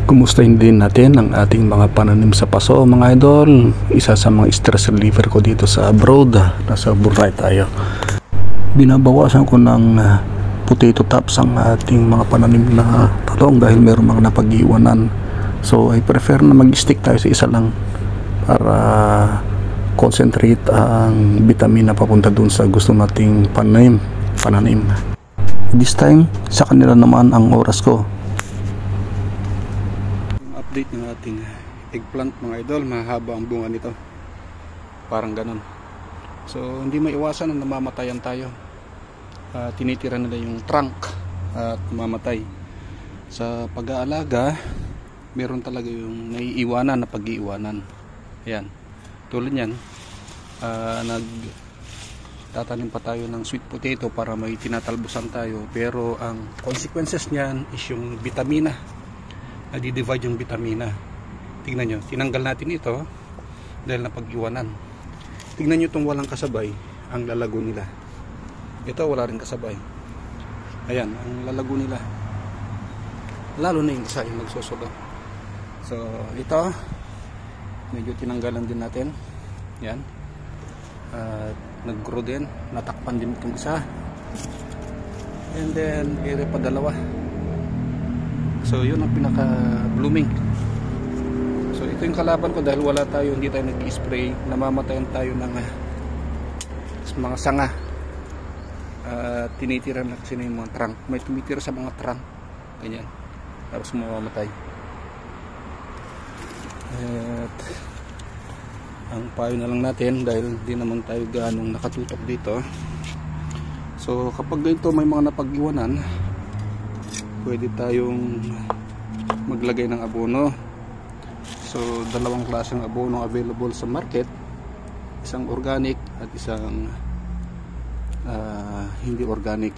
Kumustahin din natin ang ating mga pananim sa paso mga idol. Isa sa mga stress reliever ko dito sa abroad. Nasa Brunei tayo. Binabawasan ko ng potato tops ang ating mga pananim na talong dahil mayroong mga napag-iwanan. So I prefer na mag-stick tayo sa isa lang para concentrate ang vitamina papunta dun sa gusto nating pananim. This time sa kanila naman ang oras ko. Update ng ating eggplant mga idol, mahaba ang bunga nito, parang ganun. So hindi maiwasan na namamatayan tayo. Tinitira nila yung trunk at mamatay. Sa pag-aalaga meron talaga yung naiiwanan na pag-iiwanan. Ayan, tulad yan, nagtatanim pa tayo ng sweet potato para may tinatalbusan tayo, pero ang consequences niyan is yung vitamina. Nadi-divide yung vitamina. Tingnan nyo, tinanggal natin ito dahil napag-iwanan. Tingnan nyo itong walang kasabay, ang lalago nila. Ito wala rin kasabay. Ayan, ang lalago nila. Lalo na yung isa yung nagsusulo. So ito, medyo tinanggalan din natin. Yan. Nag-grow din, natakpan din itong isa. And then ere pa dalawa. So yun ang pinaka blooming. So ito yung kalaban ko dahil wala tayo, hindi tayo nag-spray, namamatayan tayo ng mga sanga. Tinitira na kasi na yung mga trunk. May tumitira sa mga trunk, ganyan, tapos mamamatay. At ang payo na lang natin dahil di naman tayo ganong nakatutok dito. So kapag ganito may mga napag-iwanan, pwede tayong maglagay ng abono. So dalawang klaseng abono available sa market, isang organic at isang hindi organic.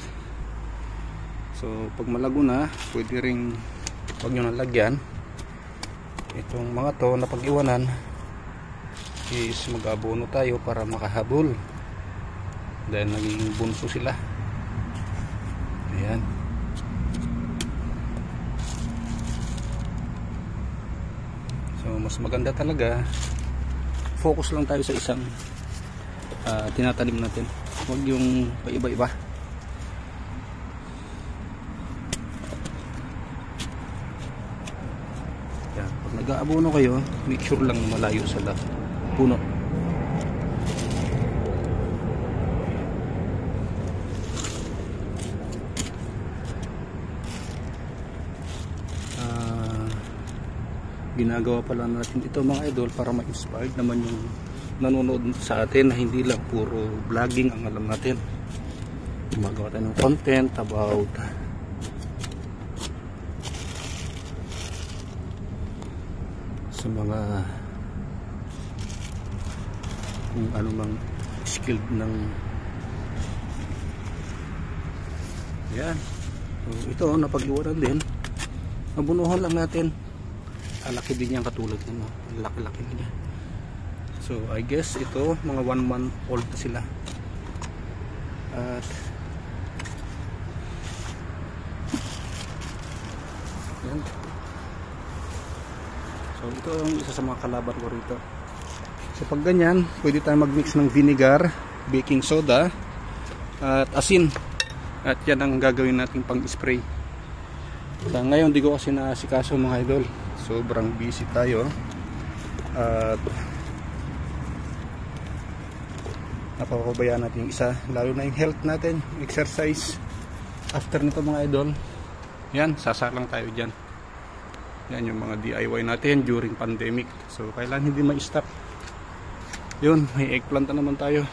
So pag malago na, pwede ring pag nyo nalagyan itong mga to na pag-iwanan is mag-abono tayo para makahabol dahil naging bunso sila. Ayan. So mas maganda talaga focus lang tayo sa isang tinatanim natin, huwag yung paiba-iba. Yan. Pag nag-aabono kayo, make sure lang malayo sa puno. Ginagawa pala natin ito mga idol para ma-inspired naman yung nanonood sa atin na hindi lang puro vlogging ang alam natin. Gumagawa tayo ng content about sa mga kung ano mang skilled ng yan. So, ito napag-iwanan din, nabunuhan lang natin. Laki din yan katulad nyo, no? Laki-laki niya. So I guess ito mga 1 month old na sila. At yan. So ito ang isa sa mga kalaban ko rito. So pag ganyan, pwede tayong mag-mix ng vinegar, baking soda at asin. At yan ang gagawin natin pang-spray. So, ngayon di ko kasi naasikaso mga idol, sobrang busy tayo at napapabayaan natin yung isa, lalo na yung health natin, exercise. After nito mga idol, yan, sasalang tayo dyan. Yan yung mga DIY natin during pandemic, so kailan hindi ma-stop. Yun, may eggplant na naman tayo.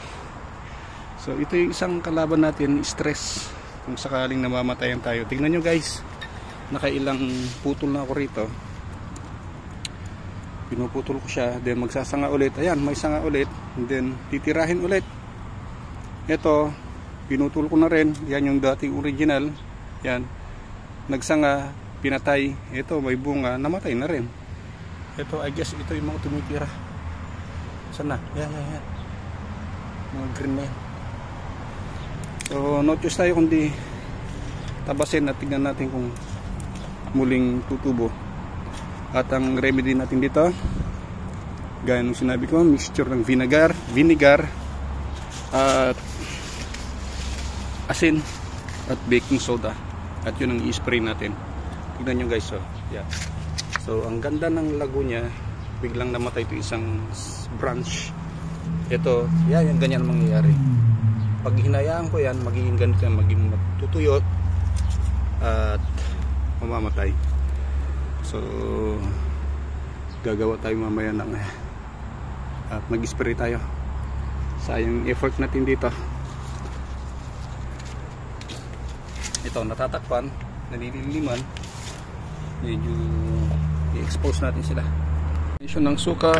So ito yung isang kalaban natin, stress. Kung sakaling namamatayan tayo, tingnan nyo guys, nakailang putol na ako rito. Pinuputol ko siya, then magsasanga ulit. Ayan, may sanga ulit, and then titirahin ulit. Ito, pinutol ko na rin. Yan yung dating original. Yan, nagsanga, pinatay. Ito, may bunga, namatay na rin. Ito, I guess ito yung mga tumitira. Saan na? Yan. Mga green na yan. So, no choice tayo kundi tabasin at tignan natin kung muling tutubo. At ang remedy natin dito, gaya ng sinabi ko, mixture ng vinegar, at asin at baking soda. At yun ang i-spray natin. Tignan nyo guys, so, yeah. So ang ganda ng lago niya, biglang namatay ito isang branch. Ito, yan, ganyan mangyayari. Pag hinayaan ko yan, magiging ganito yan, magiging matutuyot at mamamatay. So gagawa tayo mamaya ng at mag-spray tayo. Sayang effort natin dito. Ito, natatakpan, nalililiman. Medyo i-expose natin sila. Issue ng suka,